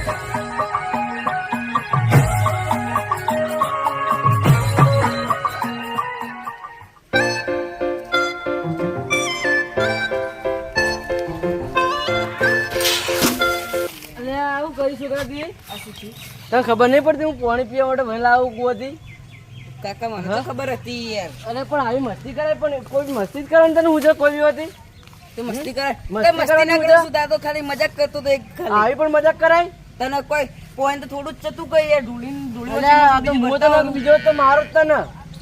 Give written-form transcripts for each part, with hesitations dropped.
તને ખબર નહીં પડતી હું પાણી પીવા માટે વહેલા આવું કુવાથી? કાકા મને તો ખબર હતી યાર. અરે પણ આવી મસ્તી કરે, પણ કોઈ મસ્તી જ કરે ને તને હું છે કોઈ બી તું મસ્તી કરે? મસ્તી ના કરે સુધા તો ખાલી મજાક કરતો તો એક ખાલી. આવી પણ મજાક કરાય તને કોઈ પોઈન્ટ તો થોડું જ ચતું કઈ યાર ઢૂલી આ તો હું તો બીજો તો મારો જ તને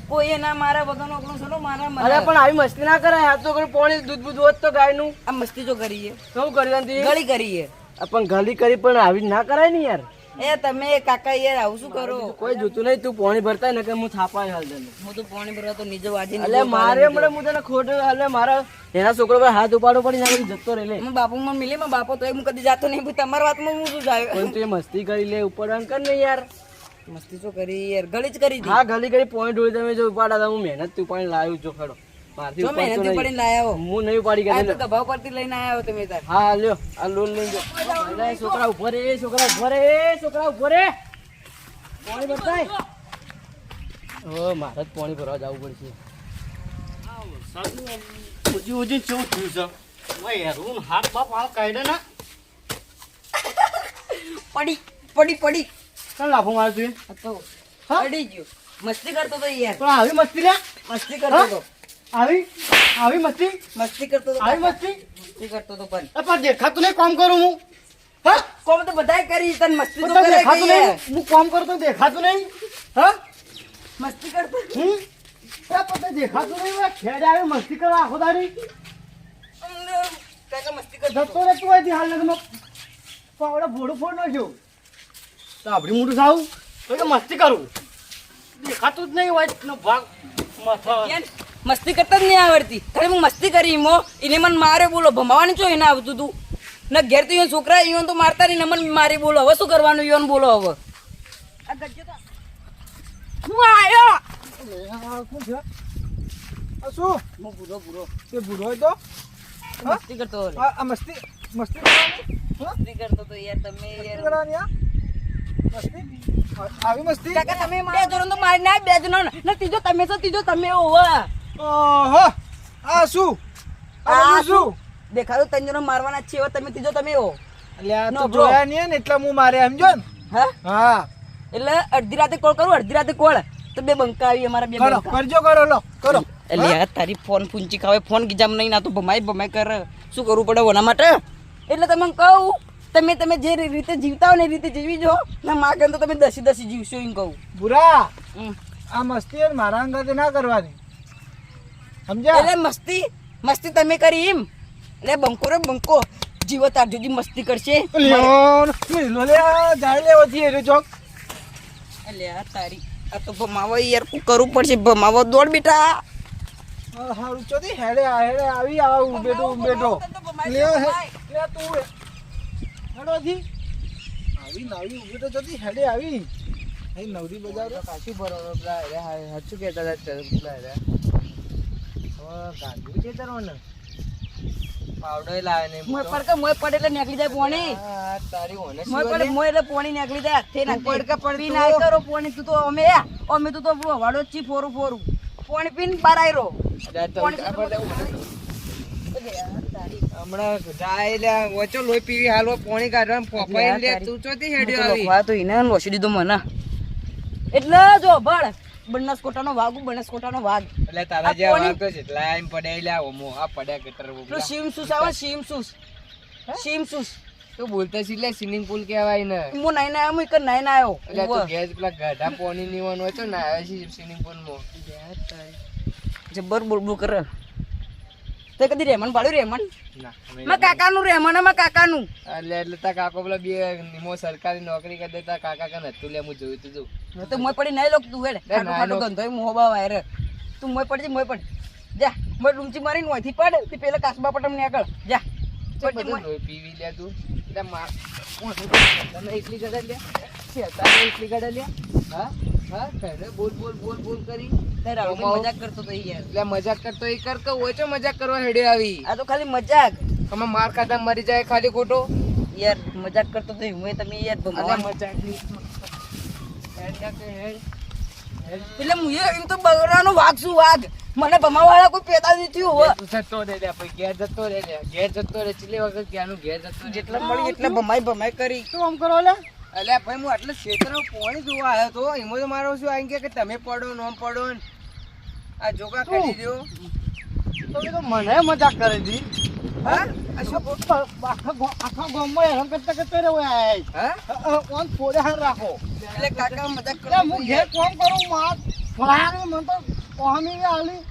કોઈ એના મારા વગરનો આપણો સલો મારા અરે પણ આવી મસ્તી ના કરાય. આ તો પાણી દૂધ બૂધ હોત તો ગાયનું. આ મસ્તી જો કરીએ શું કરી ગળી કરીએ પણ ગલી કરી પણ આવી ના કરાય ને યાર. એ તમે કાકા યાર આવું શું કરો? કોઈ જોતું નહીં. તું પાણી ભરતા ને કે હું થાપાય હાલ તને. હું તો પાણી ભરવા તો નીચે વાજી એટલે મારે હમણાં હું તને ખોટું એટલે મારા એના છોકરો પર હાથ ઉપાડો પડી નાખી જતો રહે લે. હું બાપુ માં મિલે માં બાપો તો હું કદી જાતો નહીં. તમારી વાતમાં હું શું જાય? કોઈ તું મસ્તી કરી લે ઉપાડવાનું કર ને યાર. મસ્તી તો કરી યાર ગળી જ કરી દી. હા ગલી કરી પોઈન્ટ હોય તમે જો ઉપાડા હું મહેનત થી પાણી લાવ્યું છો ખડો. જો મહેનત થી પડીને લાયા હો. હું નહીં ઉપાડી ગયા તો ગભાવ પરથી લઈને આયા હો તમે તાર. હા લ્યો આ લોન લઈ જો. છોકરા ઉભો રે, છોકરા ઉભો રે, છોકરા ઉભો રે. પાણી ભરતાય ઓ મારે જ પાણી ભરવા જવું પડશે. ઉજી ઉજી શું થયું છે? હેરું હાથ બાપ હાલ કાઢે ને પડી પડી પડી ચાલ લાફો મારતું આ તો પડી ગયો. મસ્તી કરતો તો યાર. પણ આવી મસ્તી લે. મસ્તી કરતો તો. આવી મસ્તી મસ્તી કરતો તો. આવી મસ્તી મસ્તી કરતો તો પણ પણ દેખાતું નહીં કામ કરું હું. હા કોમ તો બધાય કરી તને મસ્તી તો તો કરે દેખાતું કે નહીં. હું કામ કરું તો દેખાતું નહીં. હા મસ્તી કરતો. પણ દેખાતું નહીં. ખેડ આવે મસ્તી કરવા આખો દાડી કાકા મસ્તી કરતો જતો રે તું અહીંથી હાલ ને પાવડા ભોડું ફોડ નાખ્યો તો આપડી મોટું થાવું તો કે મસ્તી કરું દેખાતું જ નહીં હોય નો ભાગ માથા યાર મસ્તી કરતા જ નહીં આવડતી. ખાલી હું મસ્તી કરી મો એને મને મારે બોલો ભમાવાની છો એને આવતું તું ને ઘેર તો છોકરા ઈવન તો મારતા નહીં ને મને મારી બોલો. હવે શું કરવાનું ઈવન બોલો હવે આ ગજ્જો તો હું આયો શું છે આ શું હું પૂરો તે બુરો હોય તો મસ્તી કરતો હતો. આ મસ્તી મસ્તી કરવાની મસ્તી કરતો તો યાર તમે યાર કરવાની આ મસ્તી આવી મસ્તી કાકા તમે બે જણો તો મારી ના બે જણો ને ત્રીજો તમે છો ત્રીજો તમે ઓવા ઓહો આ શું આ શું દેખાડો ત્રણ જણો મારવાના છે હવે તમે ત્રીજો તમે હો. એટલે આ નો તો bro. જોયા નહીં ને એટલે હું મારે સમજો ને હા હા એટલે અડધી રાતે કોલ કરું અડધી રાતે કોલ તો બે બંકા આવી અમારા બે કરો બંકા કરજો કરો લો કરો એટલે યાર તારી ફોન પૂંચી ખાવે ફોન ગીજામ નહીં ના તો ભમાઈ કરે શું કરવું પડે ઓના માટે એટલે તમે કહું તમે જે રીતે જીવતા હો ને એ રીતે જીવી જો ના માગન તો તમે દસી જીવશો એમ કહું. બુરા આ મસ્તી મારા અંગાતે ના કરવાની સમજ્યા એટલે મસ્તી તમે કરી એમ એટલે બંકો રે બંકો જીવો તાર જુદી મસ્તી કરશે લ્યો લો લે જાય લેવો થી રે ચોક એટલે આ તારી આ તો ભમાવો યાર શું કરવું પડશે ભમાવો દોડ બેટા હારું ચોથી હેડે આવી આવું બેઠો લ્યો લે તું હેડો થી આવી નાવી ઉભી તો ચોથી હેડે આવી અહીં નવરી બજાર પાછી બરોબર પેલા રે હાચું કહેતા હતા પેલા રે ગાંધી કે તરવાને પાવડો લાવે ને મોય પડે એટલે નીકળી જાય પોણી તારી ઓને મોય એટલે પોણી નીકળી જાય હાથે ના પડકા પડવી ના કરો પોણી તું તો અમે તું તો વાડો ચી ફોરું પોણી પીને બાર આયરો હમણાં જાય લે ઓચો લોહી પીવી હાલવા પાણી કાઢવા પોપાઈ લે તું ચોથી હેડ્યો આવી તો એને લોસી દીધો મને એટલે જો ભળ બનાસકોટાનો વાઘ એટલે તારા જેવા વાગ તો જેટલા એમ પડ્યા લે ઓમો આ પડ્યા ગટર પેલું શીમસૂસ આવે શીમસૂસ તો બોલતા સી લે સ્વિમિંગ પુલ કહેવાય ને હું નાઈ ના આવ્યો નાઈ ના આવ્યો એટલે તું ગેસ પેલા ગઢા પાણી નીવાનું હોય તો ના આવે છે સ્વિમિંગ પુલ માં જબર બોલ કરે તે કદી રહેમન પાડ્યું રહેમન ના માં કાકાનું રહેમન માં કાકાનું એટલે તા કાકો પેલા બે નિમો સરકારી નોકરી કરી દેતા કાકા કન હતું લે હું જોયું તું તો મોય પડી નહીં લોક તું હેડ ખાટો ગંધોય મોહબા વાયર તું મોય પડી જા મોય ડુમચી મારીને ઓયથી પડ તે પેલા કાસબા પટમ ને આગળ જા પીવી લે તું એટલે માર તને એટલી ગડા લે છે તારે એટલી ગડા લે હા કહે બોલ કરી તે રાવ મજાક કરતો તો યાર એટલે મજાક કરતો એ કર કે ઓય તો મજાક કરવા હેડે આવી આ તો ખાલી મજાક અમે માર ખાતા મરી જાય ખાલી ખોટો યાર મજાક કરતો તો હું તમે યાર ભમાવાનું એટલે હું એમ તો બગડાનો વાઘ છું વાઘ મને ભમાવાળા કોઈ પેદા નથી થયું જેટલા મળી એટલે ભમાઈ કરી શું આમ કરો લે અલ્યા ભાઈ હું આટલે ક્ષેત્રમાં પાણી જોવા આવ્યો તો એમાં તો મારો શું આવી કે તમે પડો નોમ પડો ને આ જોગા કરી દો તો એ તો મને મજાક કરે દી હા આ શું આખા ગામમાં હેરાન કરતા કરતા રહ્યો હા કોણ થોડે હાર રાખો એટલે કાકા મજાક એટલે હું ઘેર કોમ કરું માર ફળાને મને તો કોહમી આલી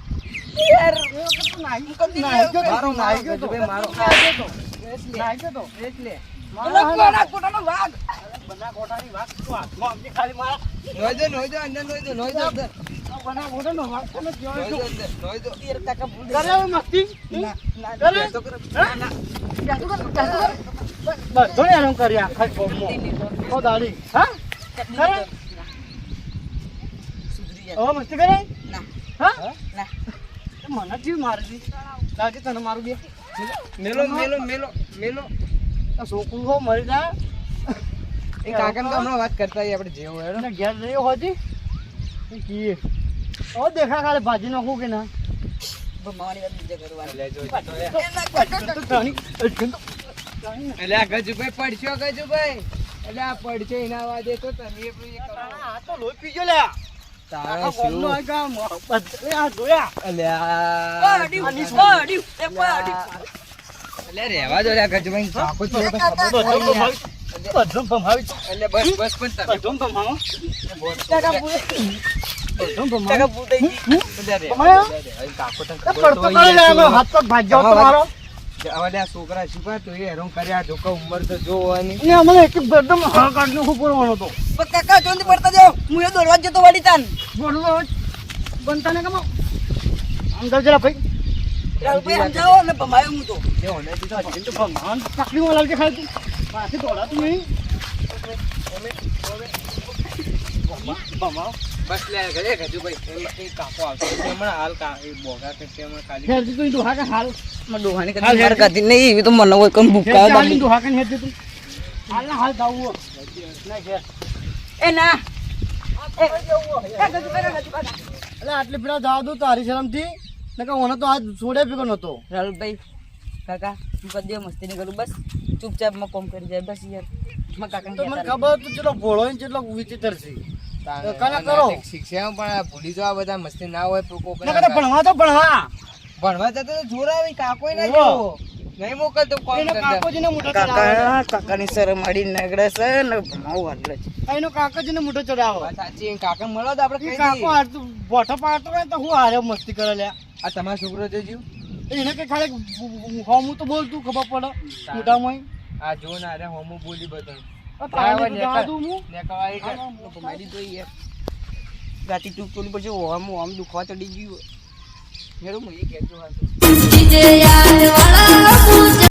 યાર એ વખત તો નાહી મારો નાહી ગયો તો મારો નાહી ગયો તો એટલે કોના કોટાનો વાઘ બના ગોટાની વાત તો હાથમાં આમથી ખાલી મારા નોઈ દો અંદર નોઈ દો અંદર બના ગોટાનો વાત તમે કહેવાય છો નોઈ દો યાર કાકા ભૂલ કરે હવે મસ્તી કરે તો કરો બધો ને આરામ કરી આખા ગામમાં ઓ દાડી હા કરે સુધરી હવે મસ્તી કરે ના હા ના મને જીવ મારી દી લાગે તને મારું બે મેલો આ છોકરું હો મરી જાય એ કાકાને તો હમણાં વાત કરતા આપણે જેવું હેડો ને ઘેર રહ્યો હોતી કીએ ઓ દેખા ખાલે ભાજી નાખું કે ના ભમાવાની વાત બીજા કરવાની લેજો એટલે આ ગજુભાઈ પડશો ગજુભાઈ એટલે આ પડશો એના વાદે તો તમે પણ એ કરો આ તો લોહી પીજો લે તારે આ શું ગામનો આ ગામ બધે આ જોયા અલ્યા પાડ્યું પાડ્યું એ પાડ્યું એટલે રહેવા દો લ્યા ગજુભાઈ કાકો છે તો બધો ભમાવી એટલે બસ પણ તમે બધો ભમાવો કાકા ભૂલ બધો ભમાવો કાકા ભૂલ થઈ ગઈ બધા રહેવા ભમાયો? દો, હવે કાકો તને પડતો ખબર તો કરી હોય લે છે. એનો હાથ પગ ભાજ્યો તમારો હવે લ્યા છોકરા શીખવા તો એ હેરાન કર્યા જોકા ઉંમર તો જોવાની ને અમને એક બધો હળ કાઢનો ખૂબ પડવાનો હતો પણ કાકા જોંદી પડતા જાઓ હું એ દોડવા જ જતો વળી તાન બોલો બનતા ને કમો અંદર જરા ભાઈ રાહુલભાઈ સમજાવો ને ભમાયો હું તો જે હોનેથી તો તો ભગવાન તકલીફ લાગે ખાય તું પાછી દોડાતું નહીં ભમાવો બસ લે ઘરે ગજુભાઈ એમ એ કાકો આવશે એટલે હમણાં હાલ એ બોગા કરશે હમણાં ખાલી હેરતી તું દોહા કે હાલ માં ડોહાની કદી માર કાઢી નહીં એવી તો મને હોય કમ ભૂકા હાલ દોહા કે હેરતી તું હાલ ના હાલ દાવું ના ઘેર એ ના એટલે આટલી પેલા દાવ દઉં તારી શરમથી નકર ઓને તો આજ છોડે ભેગો નતો રાહુલભાઈ કાકા હું કદી મસ્તી નહીં કરું બસ ચૂપચાપ માં કોમ કરી જાય બસ યાર માં કાકા તો મને ખબર તું ચેટલો ભોળો ને ચેટલો વિચિત્ર છે કલા કરો શિક્ષણ પણ ભૂલી જવા બધા મસ્તી ના હોય તો કોક નકર તો ભણવા તો ભણવા ભણવા જતો તો જોરાવી કાકો ના ઓહો. જેવો નહીં મોકલતો કોમ એનો કરતા કાકોજીને મોઢો ચડાવે કાકાની શરમ અડી નગડે છે ને ભમાવું એટલે જ એનો કાકોજીને મોઢો ચડાવો વાત સાચી કાકા મળો તો આપણે એ કઈ કાકો દઈએ. હારતું બોઠો પાડતો હોય તો હું હારે મસ્તી કરે લ્યા આ તમારો છોકરો જોજો એને કે ખાલી હું તો બોલતું ખબર પડે મોઢામાં આ જો ના રે હોમો બોલી બધું તારે તો જવા દઉં હું નેકવાઈ કર ભમાડી તો યાર ગાતી ટૂંક પછી આમ દુખવા ચડી ગયું મેરું હું એ કહેતો હતો DJ यार वाला